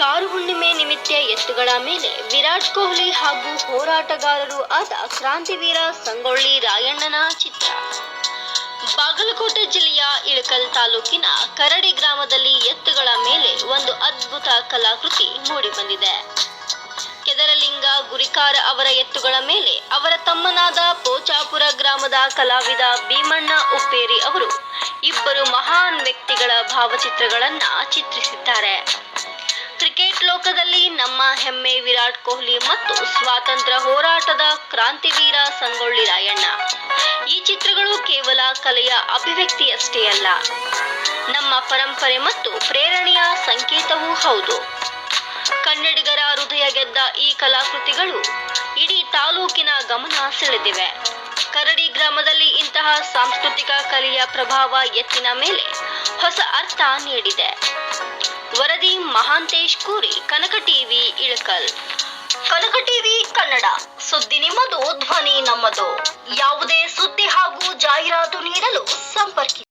Car ಹುಣ್ಣಿಮೆ ನಿಮಿತ್ತ ಎತ್ತುಗಳ ಮೇಲೆ ವಿರಾಟ್ ಕೊಹ್ಲಿ ಹಾಗೂ ಹೋರಾಟಗಾರರು ಆದ ಕ್ರಾಂತಿವೀರ ಸಂಗೊಳ್ಳಿ ರಾಯಣ್ಣನ ಚಿತ್ರ. ಬಾಗಲಕೋಟೆ ಜಿಲ್ಲೆಯ ಇಳಕಲ್ ತಾಲೂಕಿನ ಕರಡಿ ಗ್ರಾಮದಲ್ಲಿ ಎತ್ತುಗಳ ಮೇಲೆ ಒಂದು ಅದ್ಭುತ ಕಲಾಕೃತಿ ಮೂಡಿಬಂದಿದೆ. ಕೆದರಲಿಂಗ ಗುರಿಕಾರ ಅವರ ಎತ್ತುಗಳ ಮೇಲೆ ಅವರ ತಮ್ಮನಾದ ಪೋಚಾಪುರ ಗ್ರಾಮದ ಕಲಾವಿದ ಭೀಮಣ್ಣ ಉಪ್ಪೇರಿ ಅವರು ಇಬ್ಬರು ಮಹಾನ್ ವ್ಯಕ್ತಿಗಳ ಭಾವಚಿತ್ರಗಳನ್ನ ಚಿತ್ರಿಸಿದ್ದಾರೆ. ಕ್ರಿಕೆಟ್ ಲೋಕದಲ್ಲಿ ನಮ್ಮ ಹೆಮ್ಮೆ ವಿರಾಟ್ ಕೊಹ್ಲಿ ಮತ್ತು ಸ್ವಾತಂತ್ರ್ಯ ಹೋರಾಟದ ಕ್ರಾಂತಿವೀರ ಸಂಗೊಳ್ಳಿ ರಾಯಣ್ಣ. ಈ ಚಿತ್ರಗಳು ಕೇವಲ ಕಲೆಯ ಅಭಿವ್ಯಕ್ತಿಯಷ್ಟೇ ಅಲ್ಲ, ನಮ್ಮ ಪರಂಪರೆ ಮತ್ತು ಪ್ರೇರಣೆಯ ಸಂಕೇತವೂ ಹೌದು. ಕನ್ನಡಿಗರ ಹೃದಯ ಗೆದ್ದ ಈ ಕಲಾಕೃತಿಗಳು ಇಡೀ ತಾಲೂಕಿನ ಗಮನ ಸೆಳೆದಿವೆ. ಕರಡಿ ಗ್ರಾಮದಲ್ಲಿ ಇಂತಹ ಸಾಂಸ್ಕೃತಿಕ ಕಲೆಯ ಪ್ರಭಾವ ಎತ್ತಿನ ಮೇಲೆ ಹೊಸ ಅರ್ಥ ನೀಡಿದೆ. ವರದಿ ಮಹಾಂತೇಶ್ ಕೂರಿ, ಕನಕ ಟಿವಿ, ಇಳಕಲ್. ಕನಕ ಟಿವಿ ಕನ್ನಡ, ಸುದ್ದಿ ನಿಮ್ಮದು, ಧ್ವನಿ ನಮ್ಮದು. ಯಾವುದೇ ಸುದ್ದಿ ಹಾಗೂ ಜಾಹೀರಾತು ನೀಡಲು ಸಂಪರ್ಕಿಸಿ.